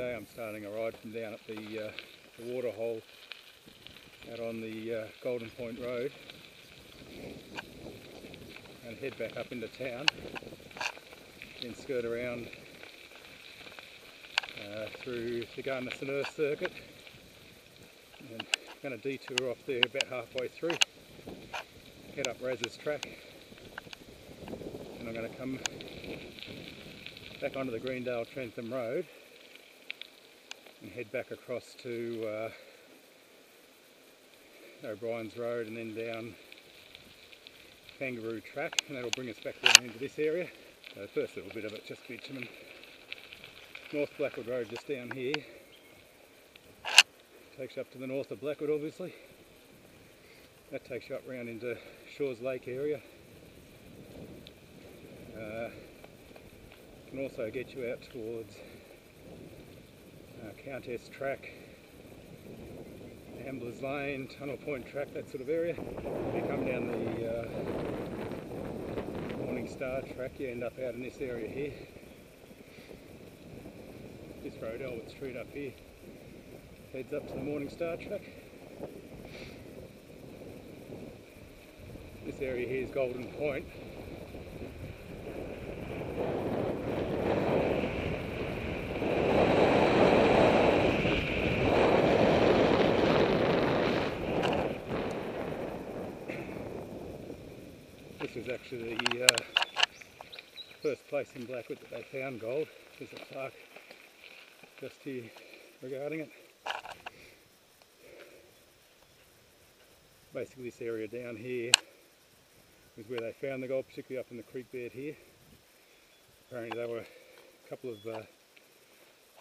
Today I'm starting a ride from down at the water hole out on the Golden Point Road and head back up into town, then skirt around through the Garden of St Earth circuit, and I'm going to detour off there about halfway through, head up Raz's track, and I'm going to come back onto the Greendale Trentham Road and head back across to O'Brien's Road and then down Kangaroo track, and that'll bring us back down into this area. So the first little bit of it just bitumen. North Blackwood Road just down here. Takes you up to the north of Blackwood obviously. That takes you up round into Shores Lake area. Can also get you out towards Countess Track, Amblers Lane, Tunnel Point Track, that sort of area. You come down the Morning Star Track, you end up out in this area here. This road, Albert Street up here, heads up to the Morning Star Track. This area here is Golden Point. This was actually the first place in Blackwood that they found gold. There's a plaque just here regarding it. Basically this area down here was where they found the gold, particularly up in the creek bed here. Apparently there were a couple of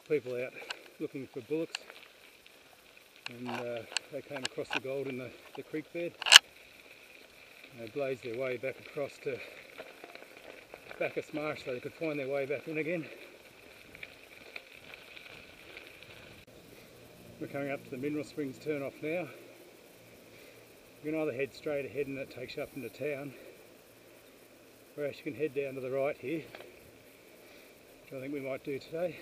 people out looking for bullocks, and they came across the gold in the creek bed. They blazed their way back across to Bacchus Marsh so they could find their way back in again. We're coming up to the Mineral Springs turn off now. You can either head straight ahead and that takes you up into town, or else you can head down to the right here, which I think we might do today.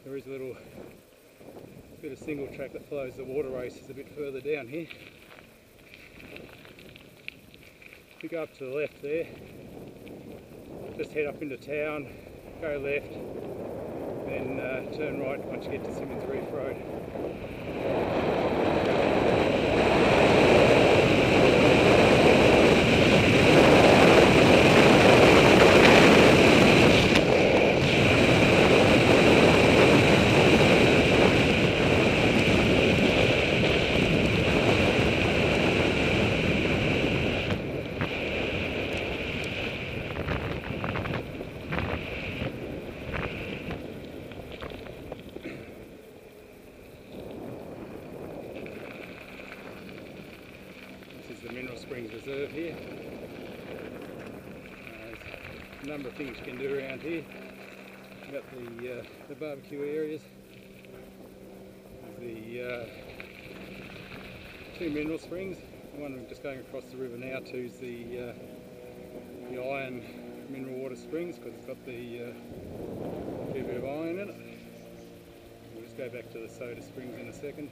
There is a little bit of single track that follows the water races a bit further down here. If you go up to the left there, just head up into town, go left, then turn right once you get to Simmons Reef Road. The Mineral Springs Reserve here. There's a number of things you can do around here. You've got the barbecue areas. There's the two mineral springs. The one we're just going across the river now to is the iron mineral water springs, because it's got the fair bit of iron in it. We'll just go back to the soda springs in a second.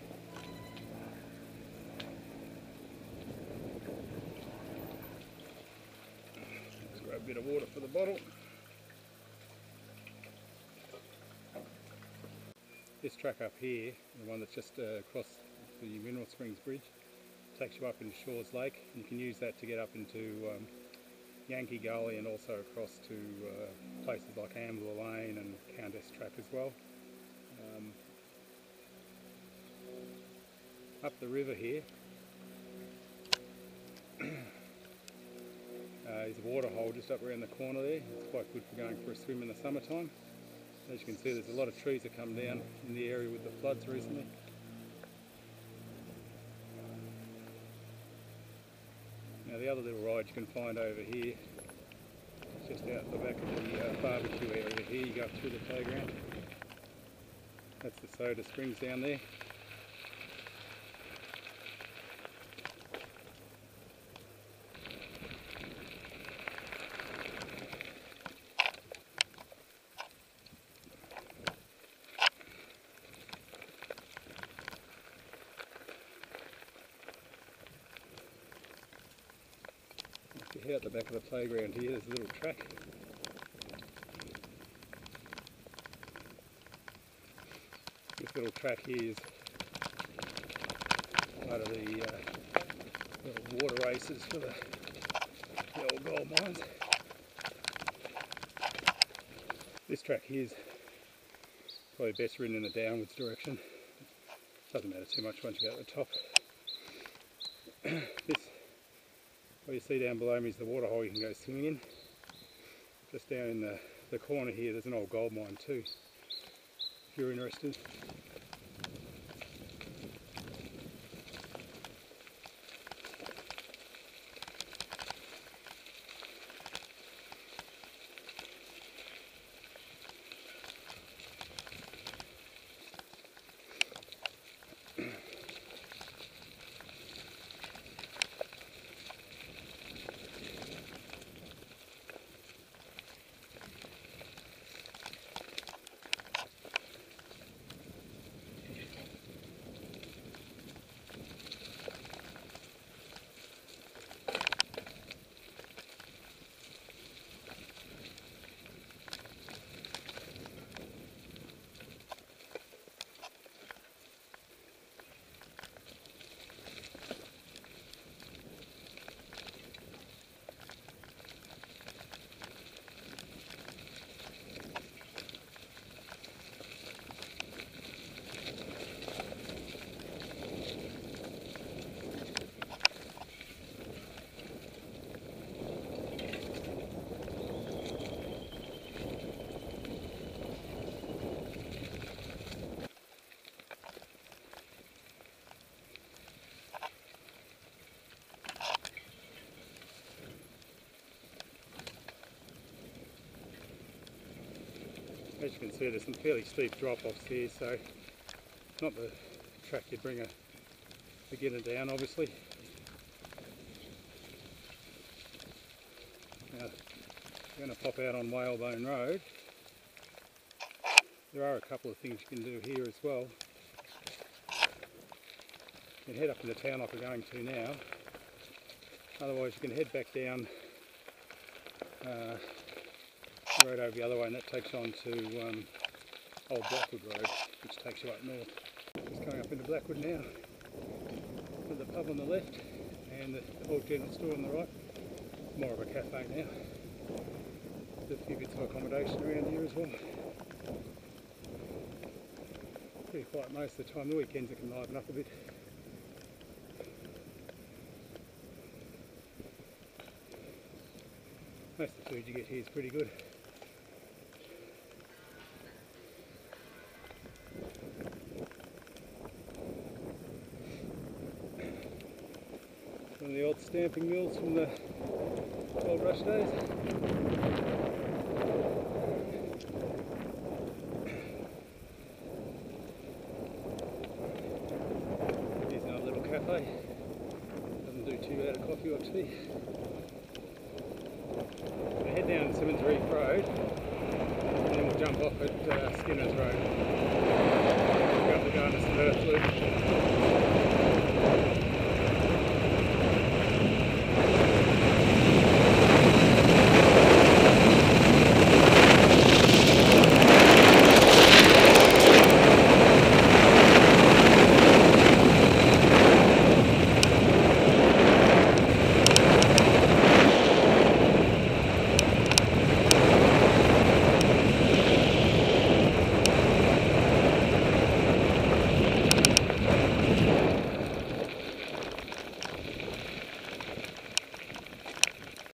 A bit of water for the bottle. This track up here, the one that's just across the Mineral Springs Bridge, takes you up into Shores Lake. You can use that to get up into Yankee Gully and also across to places like Ambler Lane and Countess Track as well. Up the river here is a water hole just up around the corner there. It's quite good for going for a swim in the summertime. As you can see, there's a lot of trees that come down in the area with the floods recently. Now the other little ride you can find over here, just out the back of the barbecue area here. You go up through the playground. That's the Soda Springs down there. Here at the back of the playground here, there's a little track. This little track here is part of the little water races for the old gold mines. This track here is probably best ridden in the downwards direction. Doesn't matter too much once you get to the top. What you see down below me is the water hole you can go swimming in. Just down in the corner here there's an old gold mine too, if you're interested. As you can see, there's some fairly steep drop-offs here, so it's not the track you'd bring a beginner down, obviously. Now, if you're going to pop out on Whalebone Road, there are a couple of things you can do here as well. You can head up in the town like we're going to now. Otherwise you can head back down the road over the other way, and that takes on to old Blackwood Road, which takes you up north. Just coming up into Blackwood now, with the pub on the left and the old general store on the right. More of a cafe now. There's a few bits of accommodation around here as well. Pretty quiet most of the time. The weekends it can liven up a bit. Most of the food you get here is pretty good. One of the old stamping mills from the gold rush days. Here's another little cafe. Doesn't do too bad a coffee or tea. We'll head down Simmons Reef Road and then we'll jump off at Skinner's Road. Go up the Garden of St Earth Loop.